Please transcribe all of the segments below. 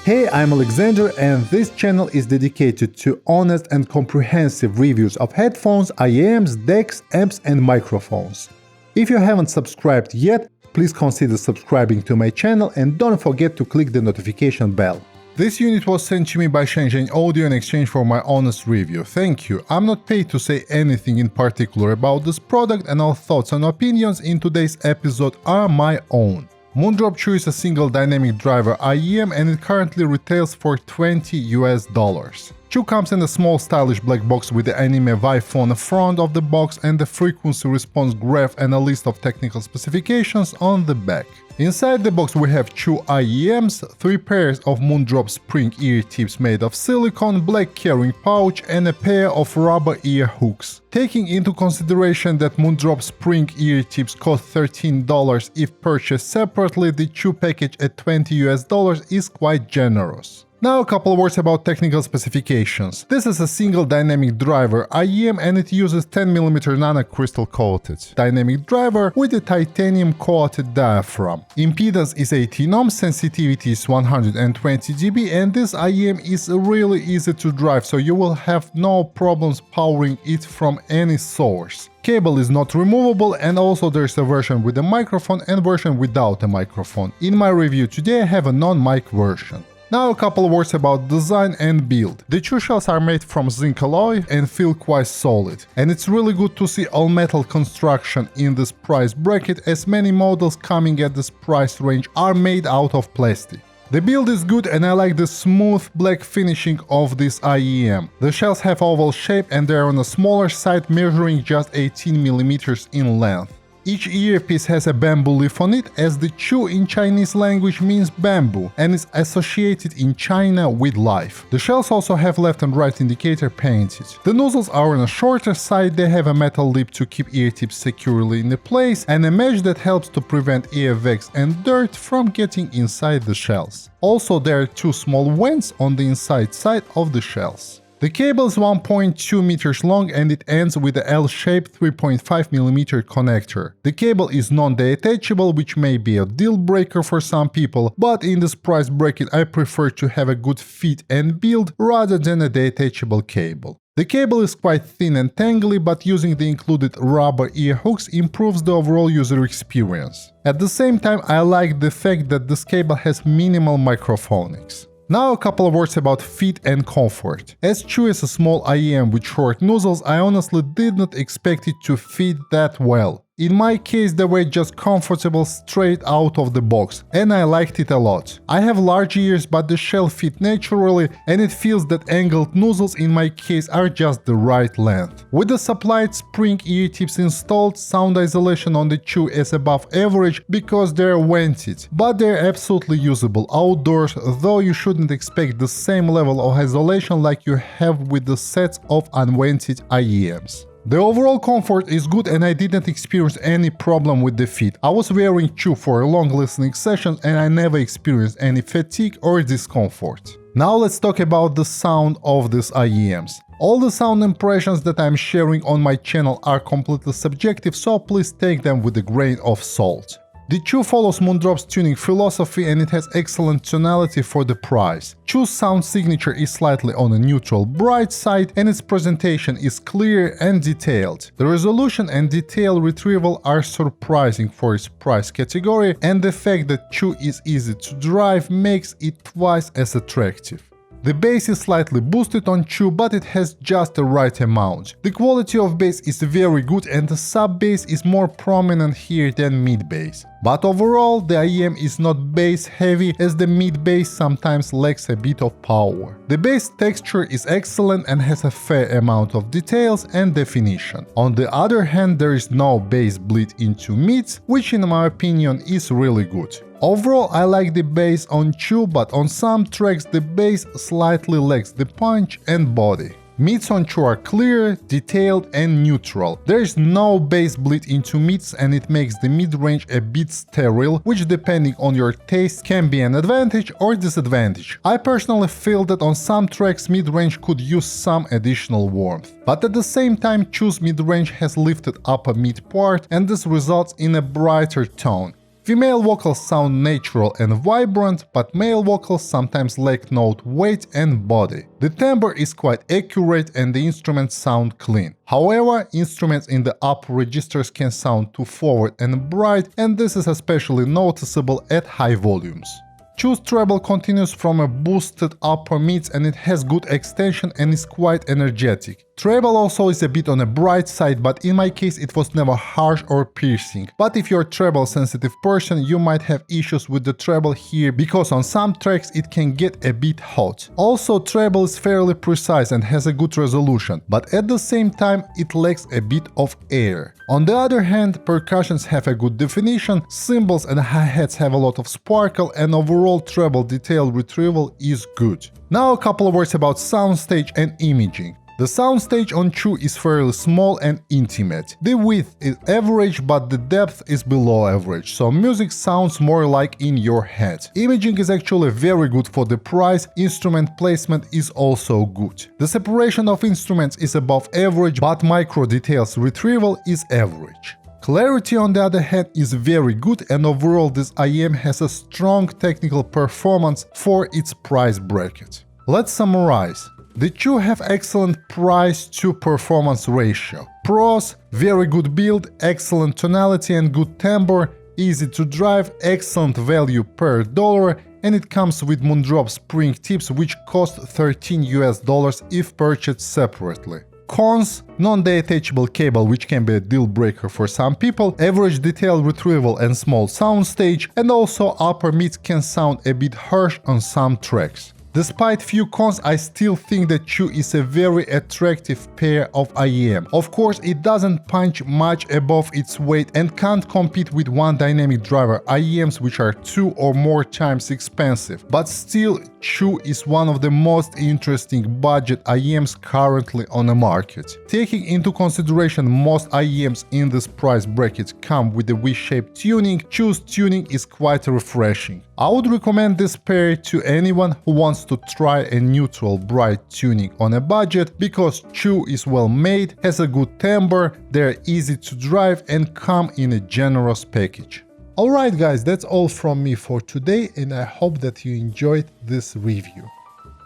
Hey, I'm Alexander and this channel is dedicated to honest and comprehensive reviews of headphones, IEMs, decks, amps and microphones. If you haven't subscribed yet, please consider subscribing to my channel and don't forget to click the notification bell. This unit was sent to me by Shenzhen Audio in exchange for my honest review. Thank you. I'm not paid to say anything in particular about this product and all thoughts and opinions in today's episode are my own. Moondrop Chu is a single dynamic driver IEM and it currently retails for $20 US. Chu comes in a small stylish black box with the anime vibe on the front of the box and the frequency response graph and a list of technical specifications on the back. Inside the box we have Chu IEMs, 3 pairs of Moondrop spring ear tips made of silicone, black carrying pouch and a pair of rubber ear hooks. Taking into consideration that Moondrop spring ear tips cost $13 if purchased separately, the Chu package at $20 US is quite generous. Now a couple words about technical specifications. This is a single dynamic driver IEM and it uses 10mm nanocrystal coated dynamic driver with a titanium coated diaphragm. Impedance is 18 ohms, sensitivity is 120 dB and this IEM is really easy to drive, so you will have no problems powering it from any source. Cable is not removable and also there's a version with a microphone and version without a microphone. In my review today I have a non-mic version. Now a couple words about design and build. The Chu shells are made from zinc alloy and feel quite solid. And it's really good to see all metal construction in this price bracket, as many models coming at this price range are made out of plastic. The build is good and I like the smooth black finishing of this IEM. The shells have oval shape and they are on a smaller side, measuring just 18mm in length. Each earpiece has a bamboo leaf on it, as the Chu in Chinese language means bamboo and is associated in China with life. The shells also have left and right indicator painted. The nozzles are on a shorter side, they have a metal lip to keep ear tips securely in place and a mesh that helps to prevent ear wax and dirt from getting inside the shells. Also there are 2 small vents on the inside side of the shells. The cable is 1.2 meters long and it ends with a L-shaped 3.5mm connector. The cable is non-detachable, which may be a deal breaker for some people, but in this price bracket I prefer to have a good fit and build rather than a detachable cable. The cable is quite thin and tangly, but using the included rubber ear hooks improves the overall user experience. At the same time I like the fact that this cable has minimal microphonics. Now a couple of words about fit and comfort. As Chu is a small IEM with short nozzles, I honestly did not expect it to fit that well. In my case they were just comfortable straight out of the box and I liked it a lot. I have large ears but the shell fit naturally and it feels that angled nozzles in my case are just the right length. With the supplied spring ear tips installed, sound isolation on the Chu is above average because they're vented, but they're absolutely usable outdoors, though you shouldn't expect the same level of isolation like you have with the sets of unvented IEMs. The overall comfort is good and I didn't experience any problem with the fit. I was wearing Chu for long listening sessions and I never experienced any fatigue or discomfort. Now let's talk about the sound of these IEMs. All the sound impressions that I'm sharing on my channel are completely subjective, so please take them with a grain of salt. The Chu follows Moondrop's tuning philosophy and it has excellent tonality for the price. Chu's sound signature is slightly on a neutral bright side and its presentation is clear and detailed. The resolution and detail retrieval are surprising for its price category, and the fact that Chu is easy to drive makes it twice as attractive. The bass is slightly boosted on Chu, but it has just the right amount. The quality of bass is very good and the sub-bass is more prominent here than mid-bass. But overall, the IEM is not bass heavy, as the mid-bass sometimes lacks a bit of power. The bass texture is excellent and has a fair amount of details and definition. On the other hand, there is no bass bleed into mids, which in my opinion is really good. Overall, I like the bass on Chu, but on some tracks the bass slightly lacks the punch and body. Mids on Chu are clear, detailed and neutral. There is no bass bleed into mids and it makes the mid-range a bit sterile, which depending on your taste can be an advantage or disadvantage. I personally feel that on some tracks mid-range could use some additional warmth. But at the same time, Chu's mid-range has lifted up a mid part and this results in a brighter tone. Female vocals sound natural and vibrant, but male vocals sometimes lack note weight and body. The timbre is quite accurate and the instruments sound clean. However, instruments in the upper registers can sound too forward and bright, and this is especially noticeable at high volumes. Chu's treble continues from a boosted upper mids and it has good extension and is quite energetic. Treble also is a bit on the bright side, but in my case it was never harsh or piercing. But if you're a treble sensitive person, you might have issues with the treble here because on some tracks it can get a bit hot. Also, treble is fairly precise and has a good resolution, but at the same time it lacks a bit of air. On the other hand, percussions have a good definition, cymbals and hi-hats have a lot of sparkle, and overall treble detail retrieval is good. Now a couple of words about soundstage and imaging. The soundstage on Chu is fairly small and intimate. The width is average, but the depth is below average, so music sounds more like in your head. Imaging is actually very good for the price, instrument placement is also good. The separation of instruments is above average, but micro details retrieval is average. Clarity on the other hand is very good, and overall this IEM has a strong technical performance for its price bracket. Let's summarize. The Chu have excellent price to performance ratio. Pros: very good build, excellent tonality and good timbre, easy to drive, excellent value per dollar, and it comes with Moondrop spring tips which cost $13 if purchased separately. Cons: non-detachable cable, which can be a deal breaker for some people, average detail retrieval and small soundstage, and also upper mids can sound a bit harsh on some tracks. Despite few cons, I still think that Chu is a very attractive pair of IEM. Of course, it doesn't punch much above its weight and can't compete with one dynamic driver IEMs, which are 2 or more times expensive. But still, Chu is one of the most interesting budget IEMs currently on the market. Taking into consideration most IEMs in this price bracket come with a V-shaped tuning, Chu's tuning is quite refreshing. I would recommend this pair to anyone who wants to try a neutral bright tuning on a budget, because Chu is well made, has a good timbre, they're easy to drive and come in a generous package. Alright guys, that's all from me for today, and I hope that you enjoyed this review.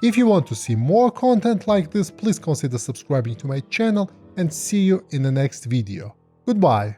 If you want to see more content like this, please consider subscribing to my channel, and see you in the next video. Goodbye!